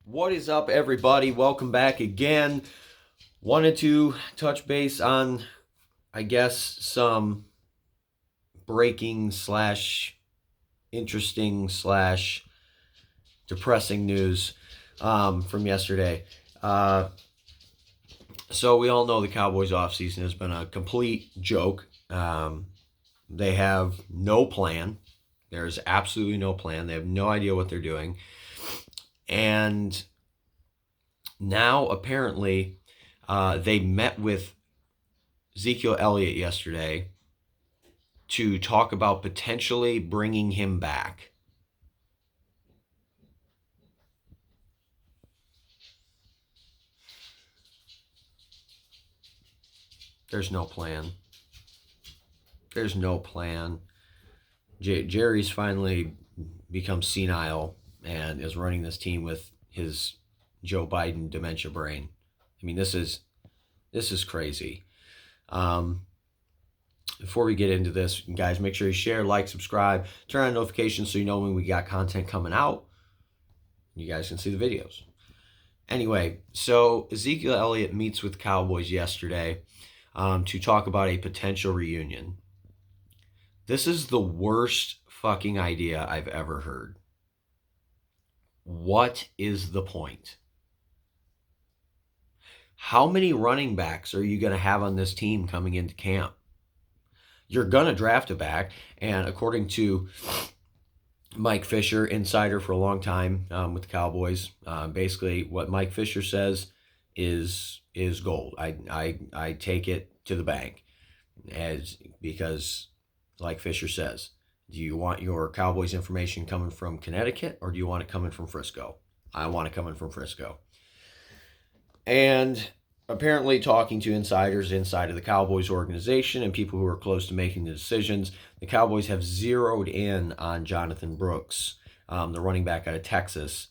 What is up, everybody? Welcome back again. Wanted to touch base on, I guess, some breaking slash interesting slash depressing news from yesterday. So we all know the Cowboys offseason has been a complete joke. They have no plan. There's absolutely no plan. They have no idea what they're doing. And now, apparently, they met with Zeke Elliot yesterday to talk about potentially bringing him back. There's no plan. There's no plan. Jerry's finally become senile and is running this team with his Joe Biden dementia brain. I mean, this is crazy. Before we get into this, guys, make sure you share, like, subscribe, turn on notifications so you know when we got content coming out. You guys can see the videos. Anyway, so Ezekiel Elliott meets with Cowboys yesterday to talk about a potential reunion. This is the worst fucking idea I've ever heard. What is the point? How many running backs are you going to have on this team coming into camp? You're going to draft a back, and according to Mike Fisher, insider for a long time with the Cowboys, basically what Mike Fisher says is gold. I take it to the bank, because like Fisher says, do you want your Cowboys information coming from Connecticut or do you want it coming from Frisco? I want it coming from Frisco. And apparently, talking to insiders inside of the Cowboys organization and people who are close to making the decisions, the Cowboys have zeroed in on Jonathan Brooks, the running back out of Texas,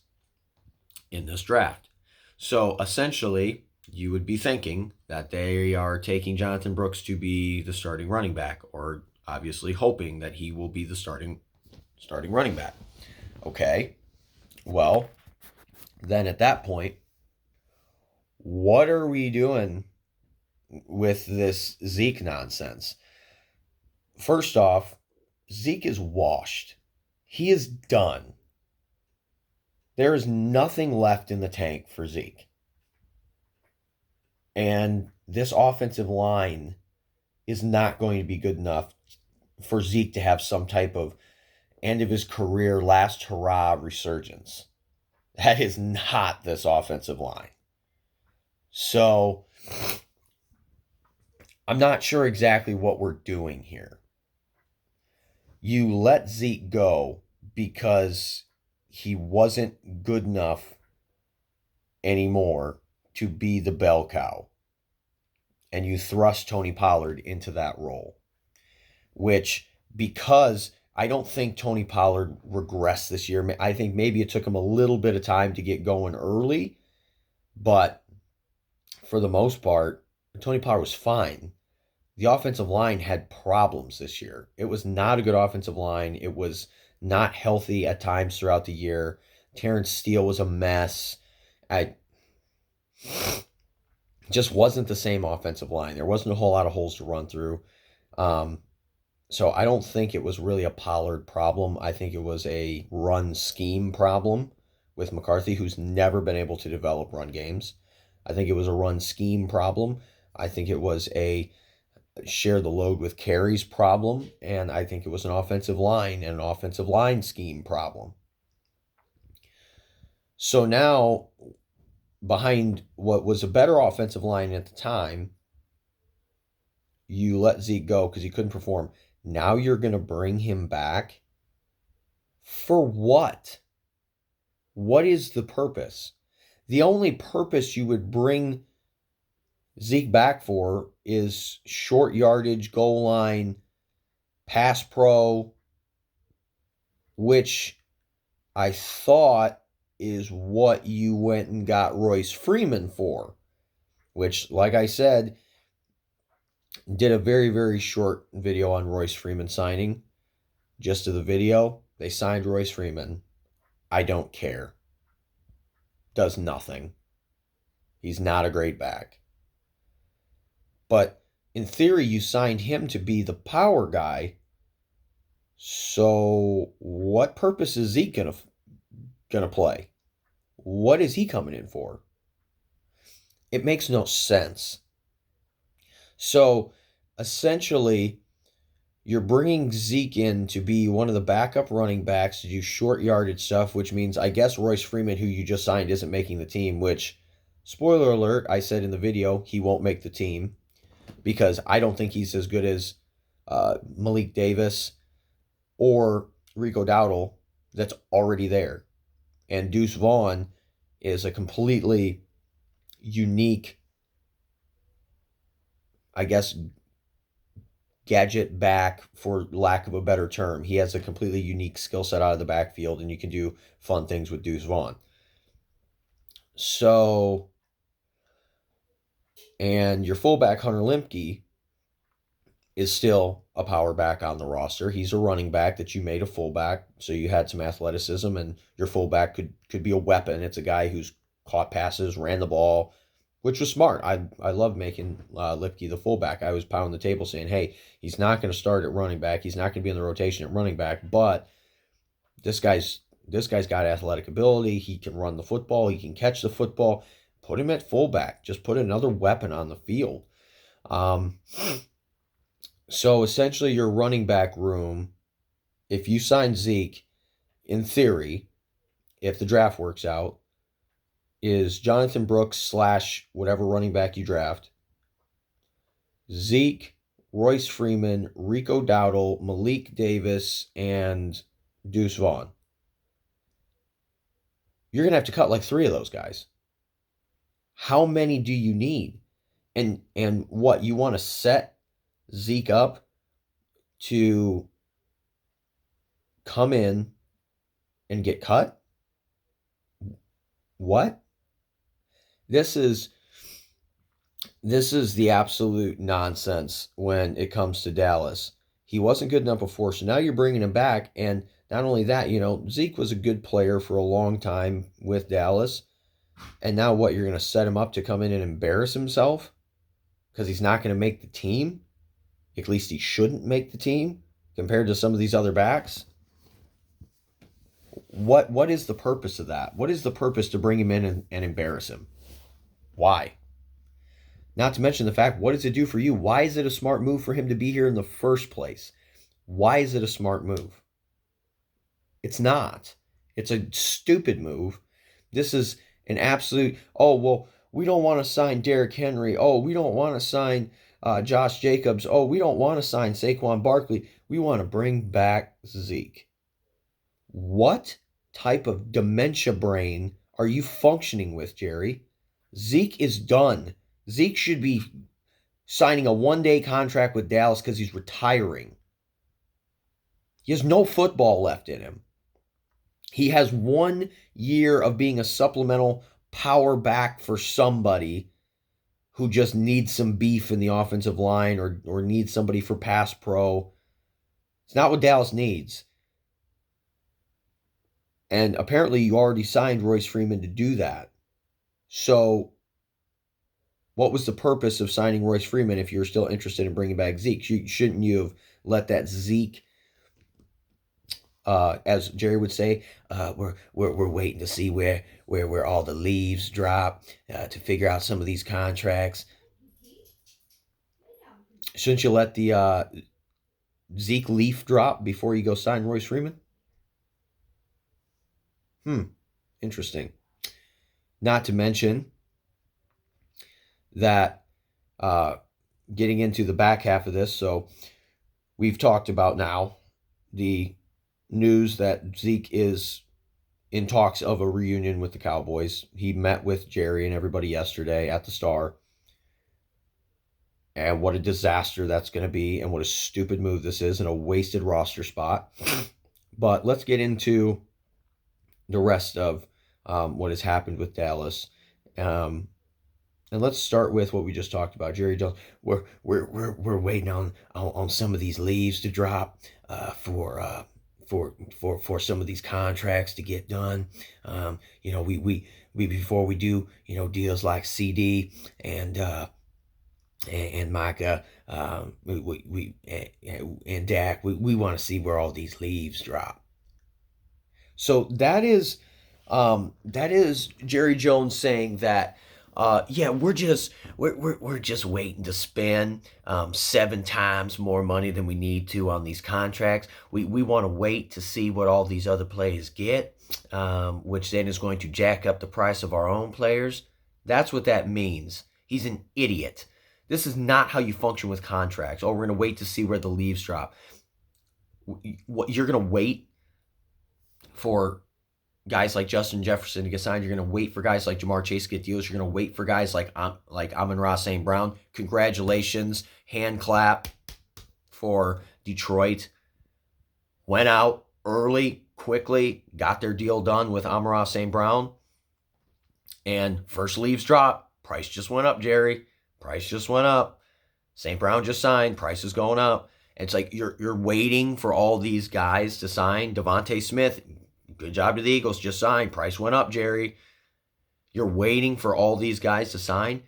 in this draft. So essentially, you would be thinking that they are taking Jonathan Brooks to be the starting running back, or obviously hoping that he will be the starting running back. Okay, well, then at that point, what are we doing with this Zeke nonsense? First off, Zeke is washed. He is done. There is nothing left in the tank for Zeke. And this offensive line is not going to be good enough for Zeke to have some type of end of his career, last hurrah resurgence. That is not this offensive line. So I'm not sure exactly what we're doing here. You let Zeke go because he wasn't good enough anymore to be the bell cow. And you thrust Tony Pollard into that role. Which, because I don't think Tony Pollard regressed this year. I think maybe it took him a little bit of time to get going early. But for the most part, Tony Pollard was fine. The offensive line had problems this year. It was not a good offensive line. It was not healthy at times throughout the year. Terrence Steele was a mess. Just wasn't the same offensive line. There wasn't a whole lot of holes to run through. So I don't think it was really a Pollard problem. I think it was a run scheme problem with McCarthy, who's never been able to develop run games. I think it was a run scheme problem. I think it was a share the load with carries problem. And I think it was an offensive line and an offensive line scheme problem. So now, behind what was a better offensive line at the time, you let Zeke go because he couldn't perform. Now you're going to bring him back? For what? What is the purpose? The only purpose you would bring Zeke back for is short yardage, goal line, pass pro, which I thought is what you went and got Royce Freeman for, which, like I said, did a very, very short video on Royce Freeman signing. Just to the video, they signed Royce Freeman. I don't care. does nothing. He's not a great back. But in theory, you signed him to be the power guy. So what purpose is Zeke gonna play? What is he coming in for? It makes no sense. So essentially, you're bringing Zeke in to be one of the backup running backs to do short yardage stuff, which means I guess Royce Freeman, who you just signed, isn't making the team, which, spoiler alert, I said in the video, he won't make the team because I don't think he's as good as Malik Davis or Rico Dowdle that's already there. And Deuce Vaughn is a completely unique, I guess, gadget back, for lack of a better term. He has a completely unique skill set out of the backfield, and you can do fun things with Deuce Vaughn. So, and your fullback, Hunter Lemke, is still a power back on the roster. He's a running back that you made a fullback, so you had some athleticism, and your fullback could be a weapon. It's a guy who's caught passes, ran the ball, which was smart. I love making Lipke the fullback. I was pounding the table saying, hey, he's not going to start at running back. He's not going to be in the rotation at running back, but this guy's got athletic ability. He can run the football. He can catch the football. Put him at fullback. Just put another weapon on the field. So essentially your running back room, if you sign Zeke, in theory, if the draft works out, is Jonathan Brooks / whatever running back you draft, Zeke, Royce Freeman, Rico Dowdle, Malik Davis, and Deuce Vaughn. You're going to have to cut like 3 of those guys. How many do you need? And what, you want to set Zeke up to come in and get cut? What? This is the absolute nonsense when it comes to Dallas. He wasn't good enough before, so now you're bringing him back. And not only that, Zeke was a good player for a long time with Dallas. And now what, you're going to set him up to come in and embarrass himself because he's not going to make the team? At least he shouldn't make the team compared to some of these other backs. What is the purpose of that? What is the purpose to bring him in and embarrass him? Why? Not to mention the fact, what does it do for you? Why is it a smart move for him to be here in the first place? Why is it a smart move? It's not. It's a stupid move. This is an absolute, oh, well, we don't want to sign Derrick Henry. Oh, we don't want to sign Josh Jacobs. Oh, we don't want to sign Saquon Barkley. We want to bring back Zeke. What type of dementia brain are you functioning with, Jerry? Zeke is done. Zeke should be signing a 1-day contract with Dallas because he's retiring. He has no football left in him. He has 1 year of being a supplemental power back for somebody who just needs some beef in the offensive line or needs somebody for pass pro. It's not what Dallas needs. And apparently you already signed Royce Freeman to do that. So what was the purpose of signing Royce Freeman if you're still interested in bringing back Zeke? Shouldn't you have let that Zeke, as Jerry would say, we're waiting to see where all the leaves drop to figure out some of these contracts. Shouldn't you let the Zeke leaf drop before you go sign Royce Freeman? Interesting. Not to mention that getting into the back half of this, so we've talked about now the news that Zeke is in talks of a reunion with the Cowboys. He met with Jerry and everybody yesterday at the Star. And what a disaster that's going to be, and what a stupid move this is, and a wasted roster spot. But let's get into the rest of what has happened with Dallas. And let's start with what we just talked about. Jerry Jones, we're waiting on some of these leaves to drop for for some of these contracts to get done. We before we do deals like CD and Micah, and Dak, we want to see where all these leaves drop. So that is Jerry Jones saying that. We're just waiting to spend 7 times more money than we need to on these contracts. We want to wait to see what all these other players get, which then is going to jack up the price of our own players. That's what that means. He's an idiot. This is not how you function with contracts. Oh, we're going to wait to see where the leaves drop. You're going to wait for guys like Justin Jefferson to get signed. You're going to wait for guys like Jamar Chase to get deals. You're going to wait for guys like Amon-Ra St. Brown. Congratulations. Hand clap for Detroit. Went out early, quickly, got their deal done with Amon-Ra St. Brown. And first leaves drop. Price just went up, Jerry. Price just went up. St. Brown just signed. Price is going up. It's like you're waiting for all these guys to sign. Devontae Smith, good job to the Eagles, just signed. Price went up, Jerry. You're waiting for all these guys to sign?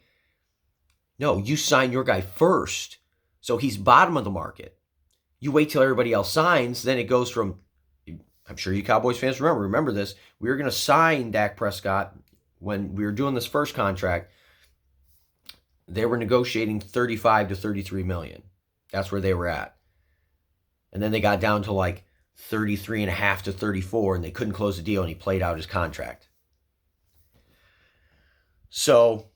No, you sign your guy first. So he's bottom of the market. You wait till everybody else signs, then it goes from, I'm sure you Cowboys fans remember this. We were going to sign Dak Prescott when we were doing this first contract. They were negotiating 35 to 33 million. That's where they were at. And then they got down to like 33 and a half to 34, and they couldn't close the deal, and he played out his contract. So,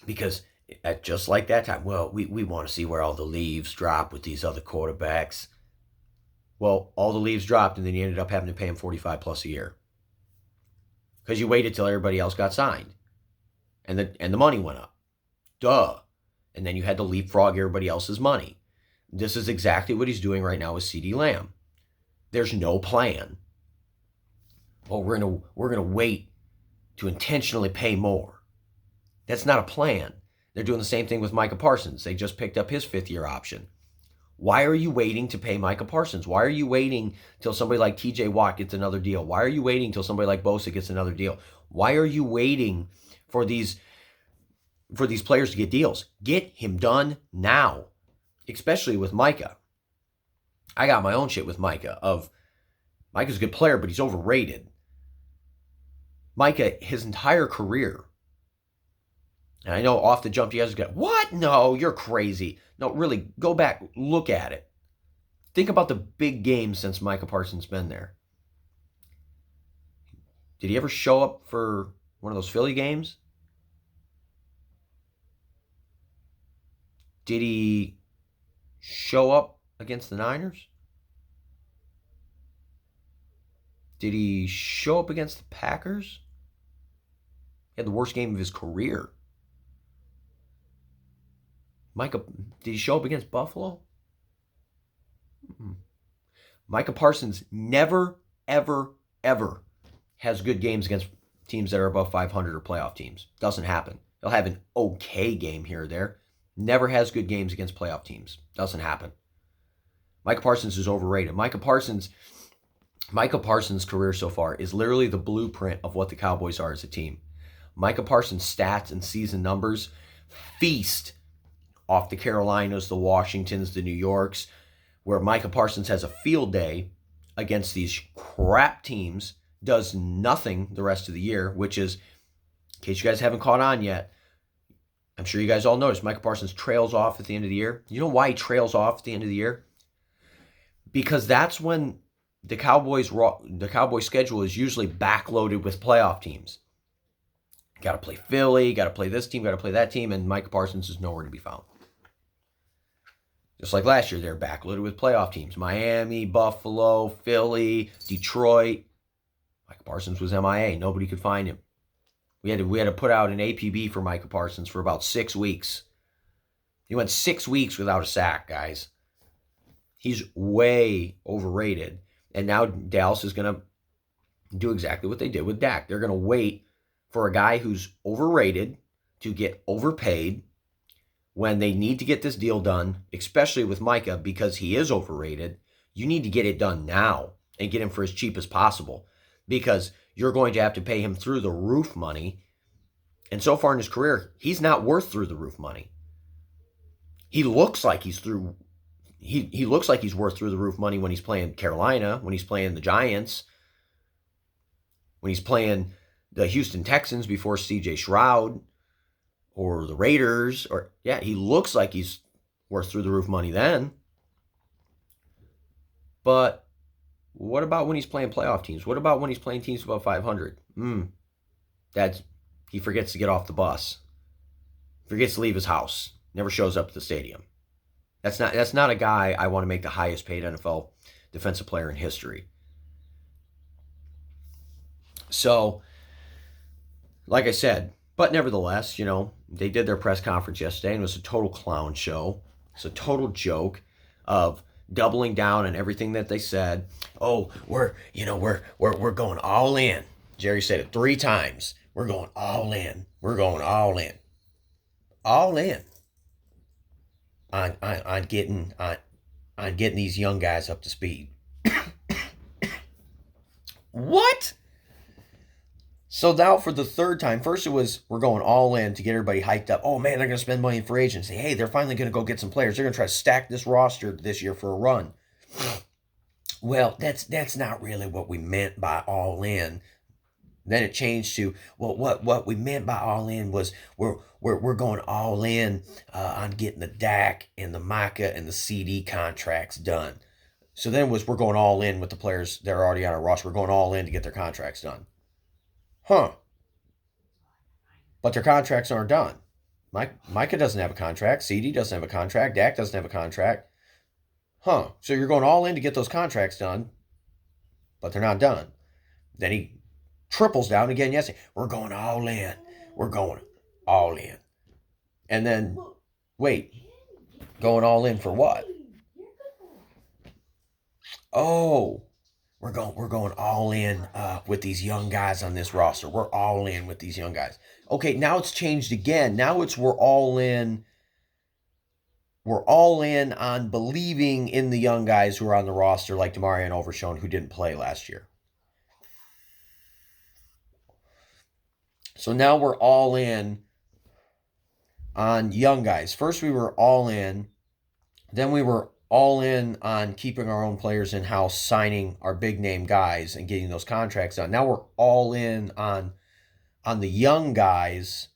because at just like that time, well, we want to see where all the leaves drop with these other quarterbacks. Well, all the leaves dropped, and then you ended up having to pay him 45 plus a year. Because you waited till everybody else got signed. And the money went up. Duh. And then you had to leapfrog everybody else's money. This is exactly what he's doing right now with CeeDee Lamb. There's no plan. Oh, we're gonna wait to intentionally pay more. That's not a plan. They're doing the same thing with Micah Parsons. They just picked up his 5th-year option. Why are you waiting to pay Micah Parsons? Why are you waiting till somebody like TJ Watt gets another deal? Why are you waiting till somebody like Bosa gets another deal? Why are you waiting for these players to get deals? Get him done now, especially with Micah. I got my own shit with Micah. Micah's a good player, but he's overrated. Micah, his entire career, and I know off the jump you guys go, what? No, you're crazy. No, really, go back, look at it. Think about the big games since Micah Parsons been there. Did he ever show up for one of those Philly games? Did he show up against the Niners? Did he show up against the Packers? He had the worst game of his career. Micah, did he show up against Buffalo? Micah Parsons never, ever, ever has good games against teams that are above 500 or playoff teams. Doesn't happen. He'll have an okay game here or there. Never has good games against playoff teams. Doesn't happen. Micah Parsons is overrated. Micah Parsons' career so far is literally the blueprint of what the Cowboys are as a team. Micah Parsons' stats and season numbers feast off the Carolinas, the Washingtons, the New Yorks, where Micah Parsons has a field day against these crap teams, does nothing the rest of the year, which is, in case you guys haven't caught on yet, I'm sure you guys all noticed Micah Parsons trails off at the end of the year. You know why he trails off at the end of the year? Because that's when the Cowboys schedule is usually backloaded with playoff teams. Got to play Philly, got to play this team, got to play that team, and Micah Parsons is nowhere to be found. Just like last year, they're backloaded with playoff teams. Miami, Buffalo, Philly, Detroit. Micah Parsons was MIA. Nobody could find him. We had to put out an APB for Micah Parsons for about 6 weeks. He went 6 weeks without a sack, guys. He's way overrated. And now Dallas is going to do exactly what they did with Dak. They're going to wait for a guy who's overrated to get overpaid when they need to get this deal done, especially with Micah, because he is overrated. You need to get it done now and get him for as cheap as possible, because you're going to have to pay him through the roof money. And so far in his career, he's not worth through the roof money. He looks like he's through. He looks like he's worth through the roof money when he's playing Carolina, when he's playing the Giants, when he's playing the Houston Texans before C.J. Stroud, or the Raiders, or he looks like he's worth through the roof money then. But what about when he's playing playoff teams? What about when he's playing teams above 500? He forgets to get off the bus, forgets to leave his house, never shows up at the stadium. That's not a guy I want to make the highest paid NFL defensive player in history. So, like I said, but nevertheless, they did their press conference yesterday, and it was a total clown show. It's a total joke of doubling down on everything that they said. Oh, we're going all in. Jerry said it 3 times. We're going all in. We're going all in. All in on getting these young guys up to speed. What? So now for the 3rd time, first it was we're going all in to get everybody hyped up. Oh man, they're going to spend money in free agency. Hey, they're finally going to go get some players. They're going to try to stack this roster this year for a run. Well, that's not really what we meant by all in. Then it changed to, well, what we meant by all in was we're going all in on getting the Dak and the Micah and the CD contracts done. So then it was we're going all in with the players that are already on our roster. We're going all in to get their contracts done. Huh. But their contracts aren't done. Micah doesn't have a contract. CD doesn't have a contract. Dak doesn't have a contract. Huh. So you're going all in to get those contracts done, but they're not done. Then he triples down again. Yes, we're going all in. We're going all in. And then, wait, going all in for what? Oh, we're going all in with these young guys on this roster. We're all in with these young guys. Okay, now it's changed again. Now it's we're all in. We're all in on believing in the young guys who are on the roster, like Demarion Overshown, who didn't play last year. So now we're all in on young guys. First we were all in. Then we were all in on keeping our own players in-house, signing our big-name guys and getting those contracts done. Now we're all in on the young guys.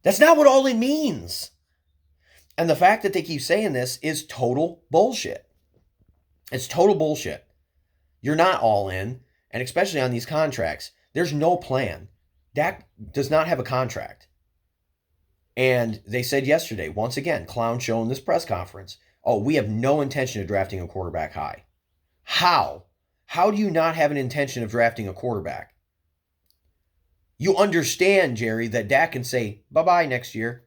That's not what all in means. And the fact that they keep saying this is total bullshit. It's total bullshit. You're not all in, and especially on these contracts. There's no plan. Dak does not have a contract. And they said yesterday, once again, clown show in this press conference, oh, we have no intention of drafting a quarterback high. How? How do you not have an intention of drafting a quarterback? You understand, Jerry, that Dak can say bye-bye next year.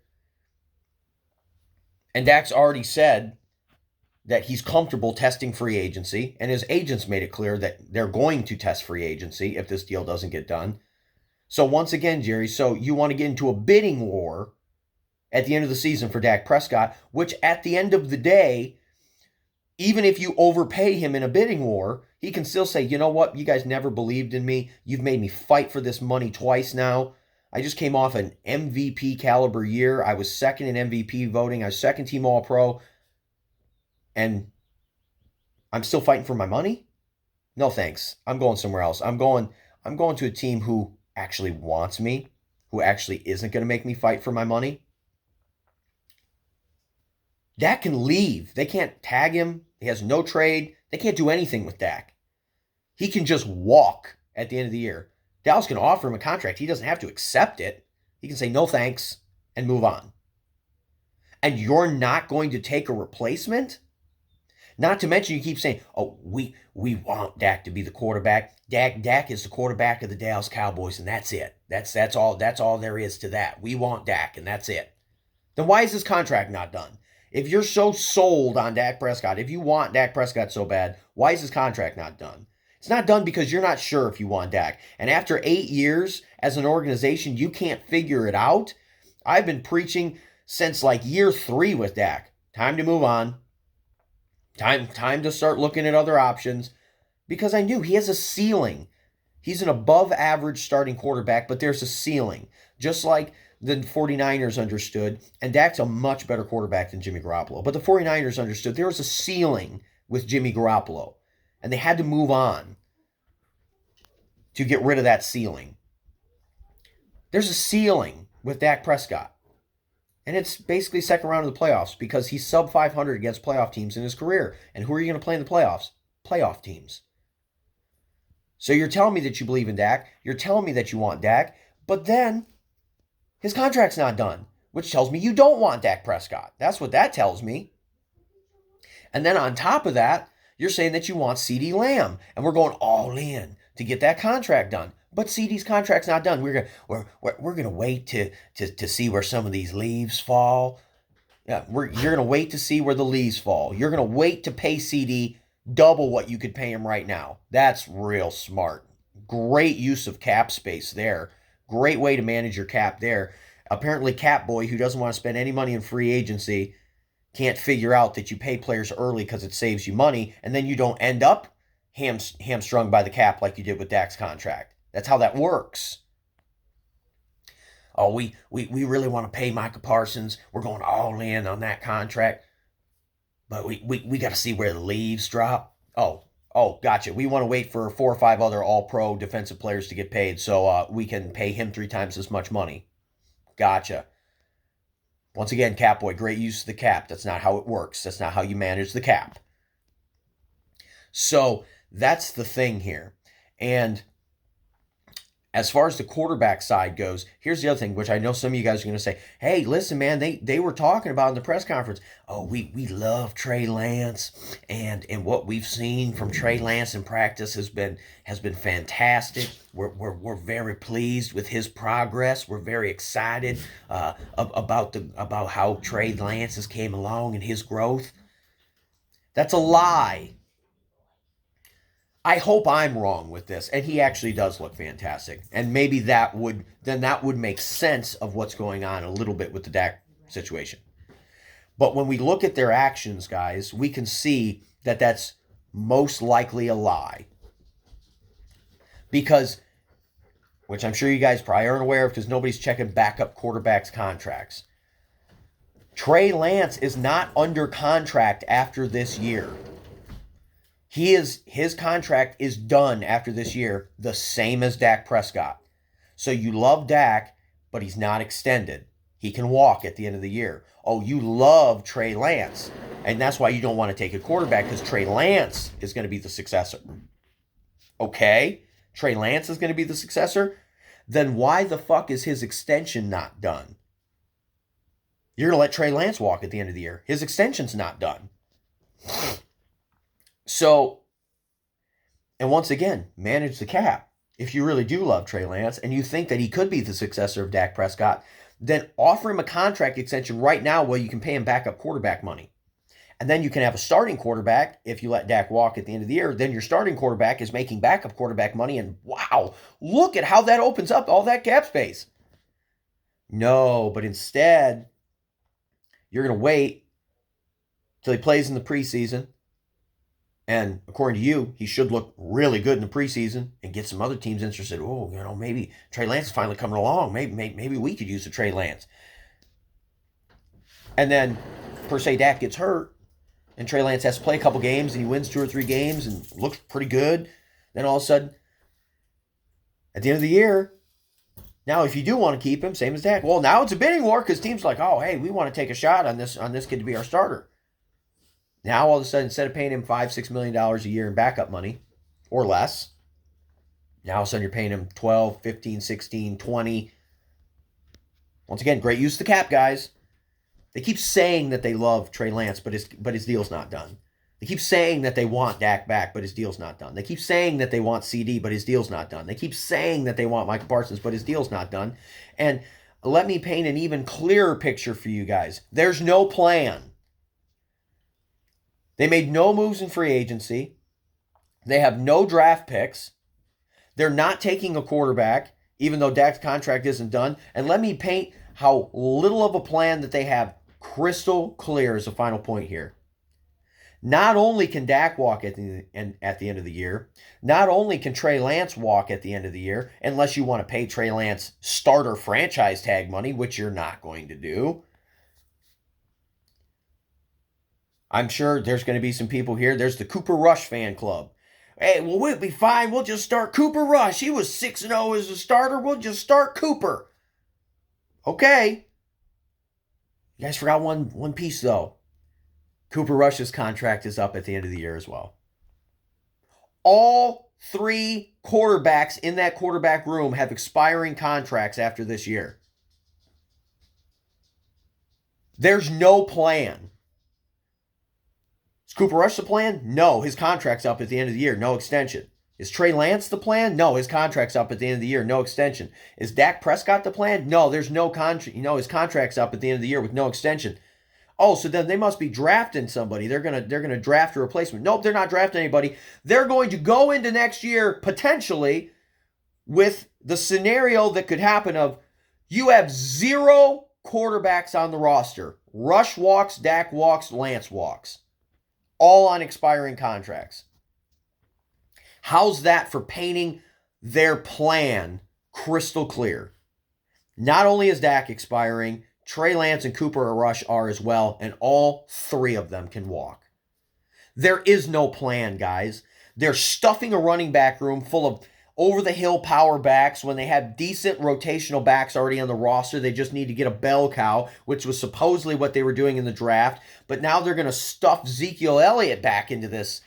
And Dak's already said that he's comfortable testing free agency, and his agents made it clear that they're going to test free agency if this deal doesn't get done. So once again, Jerry, so you want to get into a bidding war at the end of the season for Dak Prescott, which at the end of the day, even if you overpay him in a bidding war, he can still say, you know what, you guys never believed in me. You've made me fight for this money twice now. I just came off an MVP caliber year. I was second in MVP voting. I was second team All-Pro. And I'm still fighting for my money? No thanks. I'm going somewhere else. I'm going to a team who actually wants me, who actually isn't going to make me fight for my money. Dak can leave. They can't tag him. He has no trade. They can't do anything with Dak. He can just walk at the end of the year. Dallas can offer him a contract. He doesn't have to accept it. He can say no thanks and move on. And you're not going to take a replacement? Not to mention you keep saying, oh, we want Dak to be the quarterback. Dak is the quarterback of the Dallas Cowboys, and that's it. That's all there is to that. We want Dak, and that's it. Then why is this contract not done? If you're so sold on Dak Prescott, if you want Dak Prescott so bad, why is this contract not done? It's not done because you're not sure if you want Dak. And after 8 years as an organization, you can't figure it out. I've been preaching since like year 3 with Dak. Time to move on. Time to start looking at other options, because I knew he has a ceiling. He's an above average starting quarterback, but there's a ceiling. Just like the 49ers understood, and Dak's a much better quarterback than Jimmy Garoppolo, but the 49ers understood there was a ceiling with Jimmy Garoppolo, and they had to move on to get rid of that ceiling. There's a ceiling with Dak Prescott, and it's basically second round of the playoffs because he's sub 500 against playoff teams in his career. And who are you going to play in the playoffs? Playoff teams. So you're telling me that you believe in Dak. You're telling me that you want Dak. But then his contract's not done, which tells me you don't want Dak Prescott. That's what that tells me. And then on top of that, you're saying that you want CeeDee Lamb. And we're going all in to get that contract done. But CeeDee's contract's not done. We're gonna wait to see where some of these leaves fall. Yeah, you're gonna wait to see where the leaves fall. You're gonna wait to pay CeeDee double what you could pay him right now. That's real smart. Great use of cap space there. Great way to manage your cap there. Apparently, Cap Boy, who doesn't want to spend any money in free agency, can't figure out that you pay players early because it saves you money, and then you don't end up hamstrung by the cap like you did with Dak's contract. That's how that works. Oh, we really want to pay Micah Parsons. We're going all in on that contract. But we got to see where the leaves drop. Oh, gotcha. We want to wait for 4 or 5 other all-pro defensive players to get paid so we can pay him 3 times as much money. Gotcha. Once again, Cap Boy, great use of the cap. That's not how it works. That's not how you manage the cap. So that's the thing here. And as far as the quarterback side goes, here's the other thing, which I know some of you guys are going to say, hey, listen, man, they were talking about in the press conference, oh, we love Trey Lance, and what we've seen from Trey Lance in practice has been fantastic. We're very pleased with his progress. We're very excited about how Trey Lance has came along and his growth. That's a lie. I hope I'm wrong with this, and he actually does look fantastic. And maybe that would make sense of what's going on a little bit with the Dak situation. But when we look at their actions, guys, we can see that that's most likely a lie. Because, which I'm sure you guys probably aren't aware of because nobody's checking backup quarterbacks' contracts. Trey Lance is not under contract after this year. His contract is done after this year, the same as Dak Prescott. So you love Dak, but he's not extended. He can walk at the end of the year. Oh, you love Trey Lance, and that's why you don't want to take a quarterback because Trey Lance is going to be the successor. Okay, Trey Lance is going to be the successor? Then why the fuck is his extension not done? You're going to let Trey Lance walk at the end of the year. His extension's not done. So, and once again, manage the cap. If you really do love Trey Lance and you think that he could be the successor of Dak Prescott, then offer him a contract extension right now where you can pay him backup quarterback money. And then you can have a starting quarterback if you let Dak walk at the end of the year. Then your starting quarterback is making backup quarterback money. And wow, look at how that opens up all that cap space. No, but instead, you're going to wait till he plays in the preseason. And according to you, he should look really good in the preseason and get some other teams interested. Oh, maybe Trey Lance is finally coming along. Maybe we could use a Trey Lance. And then, per se, Dak gets hurt, and Trey Lance has to play a couple games, and he wins 2 or 3 games and looks pretty good. Then all of a sudden, at the end of the year, now if you do want to keep him, same as Dak, well, now it's a bidding war because teams are like, oh, hey, we want to take a shot on this kid to be our starter. Now, all of a sudden, instead of paying him $5-6 million a year in backup money, or less, now all of a sudden you're paying him 12, 15, 16, 20. Once again, great use of the cap, guys. They keep saying that they love Trey Lance, but his deal's not done. They keep saying that they want Dak back, but his deal's not done. They keep saying that they want CD, but his deal's not done. They keep saying that they want Micah Parsons, but his deal's not done. And let me paint an even clearer picture for you guys. There's no plan. They made no moves in free agency. They have no draft picks. They're not taking a quarterback, even though Dak's contract isn't done. And let me paint how little of a plan that they have crystal clear as a final point here. Not only can Dak walk at the end of the year, not only can Trey Lance walk at the end of the year, unless you want to pay Trey Lance starter franchise tag money, which you're not going to do. I'm sure there's going to be some people here. There's the Cooper Rush fan club. Hey, well, we'll be fine. We'll just start Cooper Rush. He was 6-0 as a starter. We'll just start Cooper. Okay. You guys forgot one piece, though. Cooper Rush's contract is up at the end of the year as well. All 3 quarterbacks in that quarterback room have expiring contracts after this year. There's no plan. Is Cooper Rush the plan? No, his contract's up at the end of the year. No extension. Is Trey Lance the plan? No, his contract's up at the end of the year. No extension. Is Dak Prescott the plan? No, there's no contract. His contract's up at the end of the year with no extension. Oh, so then they must be drafting somebody. They're gonna draft a replacement. Nope, they're not drafting anybody. They're going to go into next year potentially with the scenario that could happen of you have 0 quarterbacks on the roster. Rush walks, Dak walks, Lance walks. All on expiring contracts. How's that for painting their plan crystal clear? Not only is Dak expiring, Trey Lance and Cooper Rush are as well, and all 3 of them can walk. There is no plan, guys. They're stuffing a running back room full of over-the-hill power backs when they have decent rotational backs already on the roster. They just need to get a bell cow, which was supposedly what they were doing in the draft. But now they're going to stuff Zeke Elliot back into this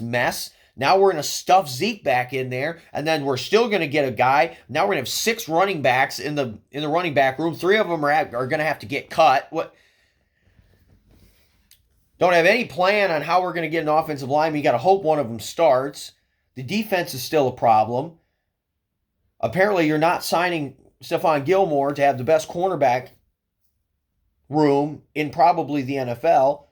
mess. Now we're going to stuff Zeke back in there, and then we're still going to get a guy. Now we're going to have 6 running backs in the running back room. 3 of them are going to have to get cut. What? Don't have any plan on how we're going to get an offensive lineman. You got to hope one of them starts. The defense is still a problem. Apparently, you're not signing Stephon Gilmore to have the best cornerback room in probably the NFL.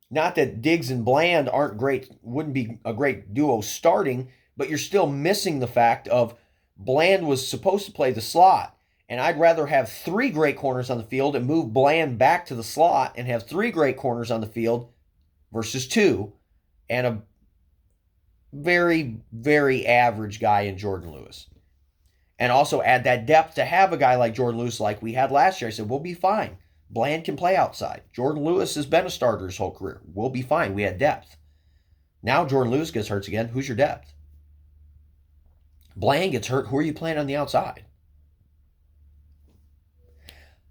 Not that Diggs and Bland aren't great, wouldn't be a great duo starting, but you're still missing the fact of Bland was supposed to play the slot. And I'd rather have 3 great corners on the field and move Bland back to the slot and have 3 great corners on the field versus 2 and a very, very average guy in Jordan Lewis. And also add that depth to have a guy like Jordan Lewis like we had last year. I said, we'll be fine. Bland can play outside. Jordan Lewis has been a starter his whole career. We'll be fine. We had depth. Now Jordan Lewis gets hurt again. Who's your depth? Bland gets hurt. Who are you playing on the outside?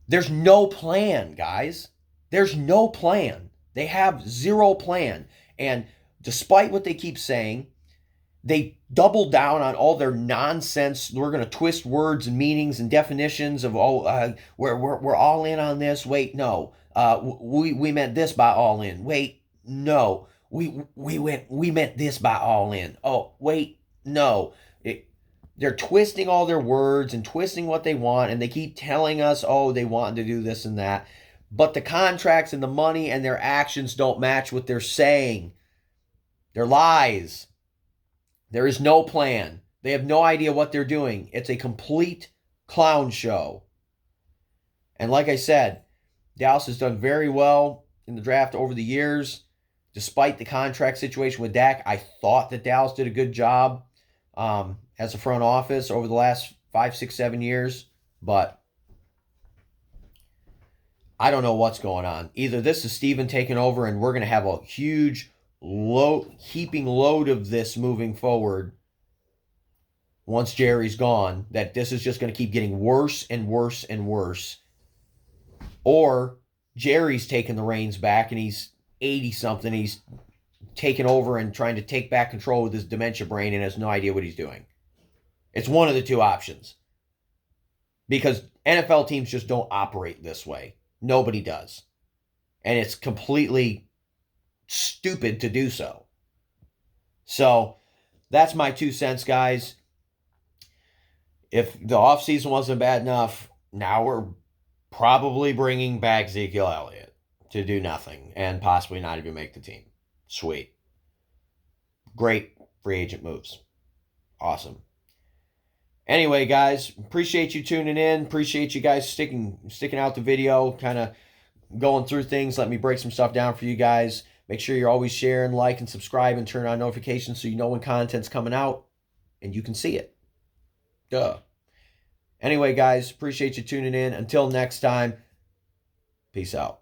There's no plan, guys. There's no plan. They have 0 plan. And despite what they keep saying, they double down on all their nonsense. We're going to twist words and meanings and definitions of, we're all in on this. Wait, no. We meant this by all in. Wait, no. We meant this by all in. Oh, wait, no. They're twisting all their words and twisting what they want, and they keep telling us, they want to do this and that. But the contracts and the money and their actions don't match what they're saying. They're lies. There is no plan. They have no idea what they're doing. It's a complete clown show. And like I said, Dallas has done very well in the draft over the years. Despite the contract situation with Dak, I thought that Dallas did a good job as a front office over the last 5, 6, 7 years. But I don't know what's going on. Either this is Steven taking over and we're going to have a huge heaping load of this moving forward once Jerry's gone, that this is just going to keep getting worse and worse and worse. Or Jerry's taking the reins back and he's 80-something. He's taking over and trying to take back control with his dementia brain and has no idea what he's doing. It's one of the 2 options. Because NFL teams just don't operate this way. Nobody does. And it's completely stupid to do so. So that's my 2 cents, guys. If the offseason wasn't bad enough, now we're probably bringing back Zeke Elliot to do nothing and possibly not even make the team. Sweet. Great free agent moves. Awesome. Anyway, guys, appreciate you tuning in. Appreciate you guys sticking out the video, kind of going through things. Let me break some stuff down for you guys. Make sure you're always sharing, like, and subscribe, and turn on notifications so you know when content's coming out and you can see it. Duh. Anyway, guys, appreciate you tuning in. Until next time, peace out.